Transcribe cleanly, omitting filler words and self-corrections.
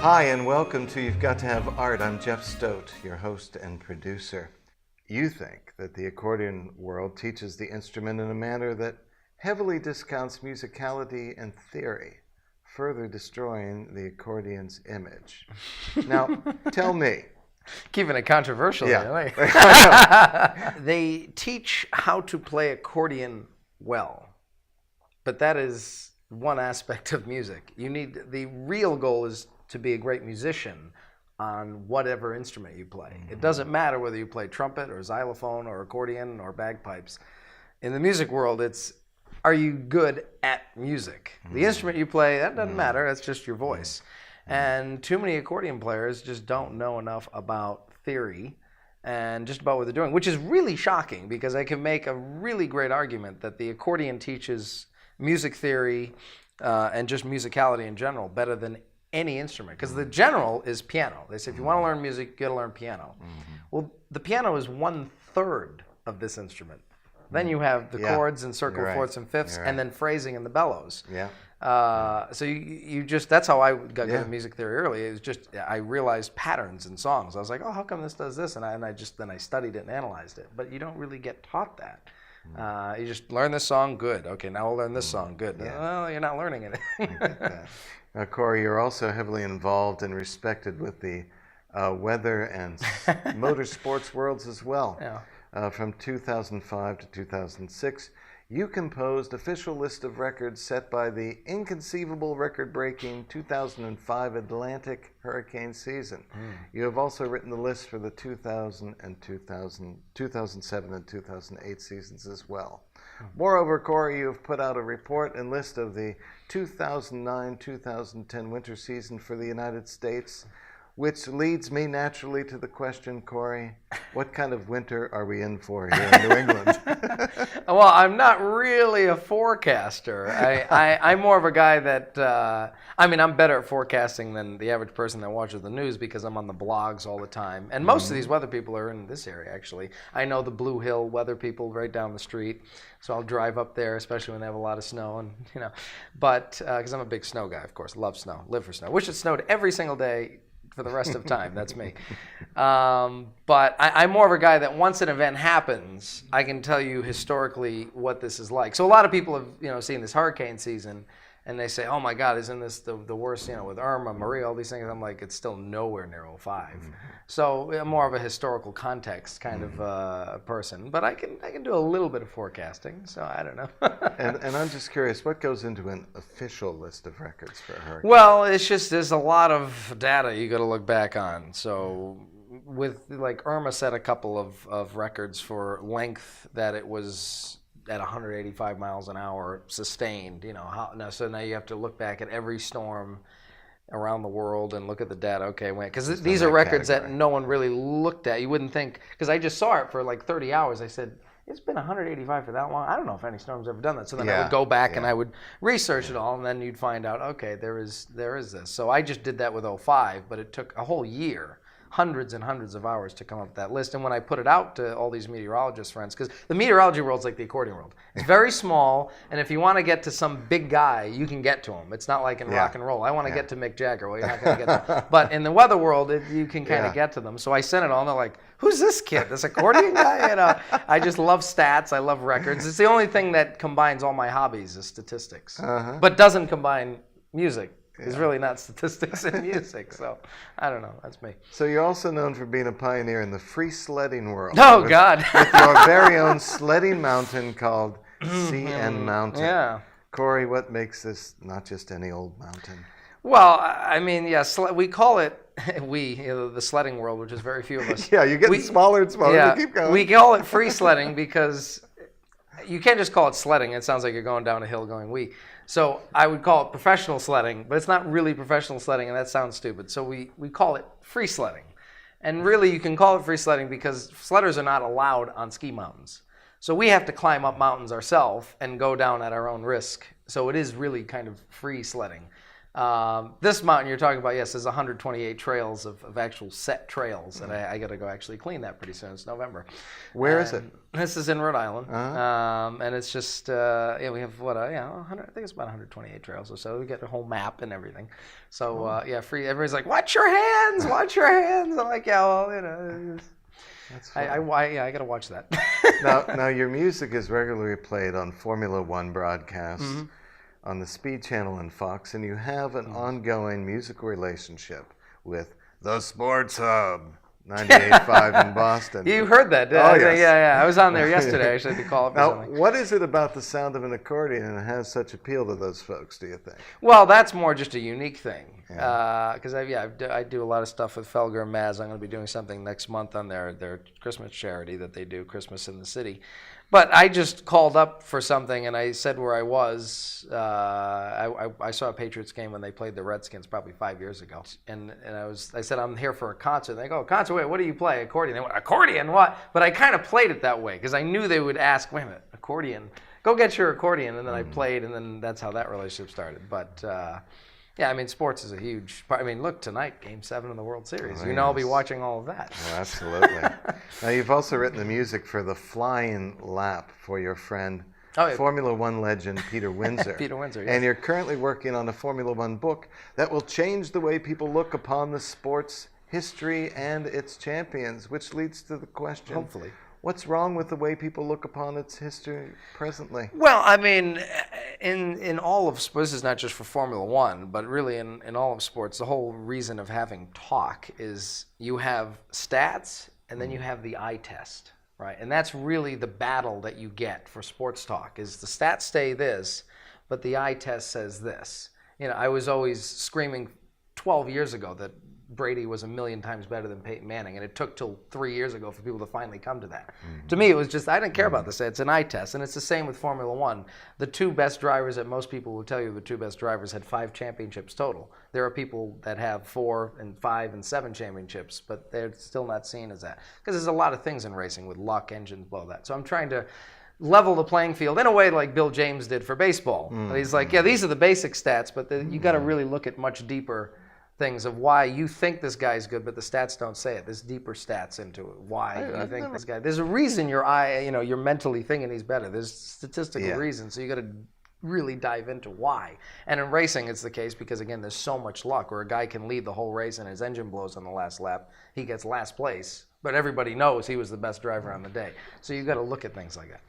Hi, and welcome to You've Got to Have Art. I'm Jeff Stoodt, your host and producer. You think that the accordion world teaches the instrument in a manner that heavily discounts musicality and theory, further destroying the accordion's image. Now, tell me. Keeping it controversial. Yeah. They teach how to play accordion well, but that is one aspect of music. The real goal is to be a great musician on whatever instrument you play. It doesn't matter whether you play trumpet or xylophone or accordion or bagpipes. In the music world, it's, are you good at music? The instrument you play, that doesn't matter, that's just your voice. And too many accordion players just don't know enough about theory and just about what they're doing, which is really shocking because I can make a really great argument that the accordion teaches music theory and just musicality in general better than any instrument, because the general is piano. They say if you want to learn music, you got to learn piano. Well, the piano is 1/3 of this instrument. Then you have the chords and circle fourths and fifths, and then phrasing and the bellows. So you just, that's how I got good at music theory early. It was just, I realized patterns in songs. I was like, oh, how come this does this? And I studied it and analyzed it. But you don't really get taught that. You just learn this song, good. Okay, now we'll learn this song, good. Well, you're not learning it. Cory, you're also heavily involved and respected with the weather and motorsports worlds as well. From 2005 to 2006, you composed official list of records set by the inconceivable record-breaking 2005 Atlantic hurricane season. You have also written the list for the 2007 and 2008 seasons as well. Moreover, Cory, you have put out a report and list of the 2009-2010 winter season for the United States, which leads me naturally to the question, Cory, what kind of winter are we in for here in New England? Well, I'm not really a forecaster. I'm more of a guy that, I'm better at forecasting than the average person that watches the news because I'm on the blogs all the time. And most of these weather people are in this area, actually. I know the Blue Hill weather people right down the street, so I'll drive up there, especially when they have a lot of snow. And but because I'm a big snow guy, of course, love snow, live for snow. Wish it snowed every single day for the rest of time. That's me. But I'm more of a guy that once an event happens, I can tell you historically what this is like. So a lot of people have seen this hurricane season, and they say, oh my God, isn't this the worst, with Irma, Maria, all these things. I'm like, it's still nowhere near 05. So I'm more of a historical context kind of person. But I can do a little bit of forecasting, so I don't know. and I'm just curious, what goes into an official list of records for a hurricane? Well, it's just, there's a lot of data you got to look back on. So with, like, Irma set a couple of records for length that it was at 185 miles an hour sustained, so now you have to look back at every storm around the world and look at the data. Okay, because these are records that no one really looked at. You wouldn't think, because I just saw it for like 30 hours. I said, it's been 185 for that long. I don't know if any storm's ever done that. So then I would go back and I would research it all, and then you'd find out, okay, there is this. So I just did that with 05, but it took a whole year, hundreds and hundreds of hours to come up with that list. And when I put it out to all these meteorologist friends, because the meteorology world's like the accordion world. It's very small, and if you want to get to some big guy, you can get to him. It's not like in rock and roll. I want to get to Mick Jagger. Well, you're not going to get to him. But in the weather world, you can kind of get to them. So I sent it all, and they're like, who's this kid, this accordion guy? I just love stats. I love records. It's the only thing that combines all my hobbies is statistics, but doesn't combine music. It's really not statistics and music, so I don't know. That's me. So you're also known for being a pioneer in the free sledding world. Oh, God. With your very own sledding mountain called CN Mountain. Cory, what makes this not just any old mountain? Well, we call it, the sledding world, which is very few of us. You're getting smaller and smaller. Yeah, keep going. We call it free sledding because you can't just call it sledding. It sounds like you're going down a hill going wee. So I would call it professional sledding, but it's not really professional sledding, and that sounds stupid. So we call it free sledding. And really, you can call it free sledding because sledders are not allowed on ski mountains. So we have to climb up mountains ourselves and go down at our own risk. So it is really kind of free sledding. This mountain you're talking about, yes, there's 128 trails of actual set trails, and I got to go actually clean that pretty soon. It's November. Where is it? This is in Rhode Island, and it's just we have 100, I think it's about 128 trails or so. We get a whole map and everything. So free. Everybody's like, "Watch your hands, watch your hands." I'm like, "Yeah, well, That's I got to watch that." now, your music is regularly played on Formula One broadcasts, on the Speed Channel and Fox, and you have an ongoing musical relationship with the Sports Hub, 98.5 in Boston. You heard that, yes. Yeah. I was on there yesterday, actually, to call up Now, something. what is it about the sound of an accordion that has such appeal to those folks, do you think? Well, that's more just a unique thing. Because I do a lot of stuff with Felger and Maz. I'm going to be doing something next month on their Christmas charity that they do, Christmas in the City. But I just called up for something, and I said where I was. I saw a Patriots game when they played the Redskins probably 5 years ago, and I said I'm here for a concert. And they go, concert? Wait, what do you play? Accordion? They went, accordion? What? But I kind of played it that way because I knew they would ask. Wait a minute, accordion? Go get your accordion, and then I played, and then that's how that relationship started. But sports is a huge part. I mean, look, tonight, Game 7 of the World Series. I'll be watching all of that. Oh, absolutely. Now, you've also written the music for the Flying Lap for your friend, Formula One legend Peter Windsor. Peter Windsor, yes. And you're currently working on a Formula One book that will change the way people look upon the sport's history and its champions, which leads to the question, hopefully, what's wrong with the way people look upon its history presently? Well, I mean, in all of sports, this is not just for Formula One, but really in all of sports, the whole reason of having talk is you have stats and then you have the eye test, right? And that's really the battle that you get for sports talk is the stats say this, but the eye test says this. I was always screaming 12 years ago that Brady was 1,000,000 times better than Peyton Manning, and it took till 3 years ago for people to finally come to that. To me, it was just, I didn't care about this. It's an eye test, and it's the same with Formula One. The two best drivers that most people will tell you the two best drivers had 5 championships total. There are people that have 4 and 5 and 7 championships, but they're still not seen as that. Because there's a lot of things in racing with luck, engines, blah, that. So I'm trying to level the playing field in a way like Bill James did for baseball. He's like, these are the basic stats, but you got to really look at much deeper things of why you think this guy's good, but the stats don't say it. There's deeper stats into it. Why you think this guy? There's a reason you're mentally thinking he's better. There's statistical reasons. So you got to really dive into why. And in racing, it's the case because again, there's so much luck where a guy can lead the whole race and his engine blows on the last lap. He gets last place, but everybody knows he was the best driver on the day. So you got to look at things like that.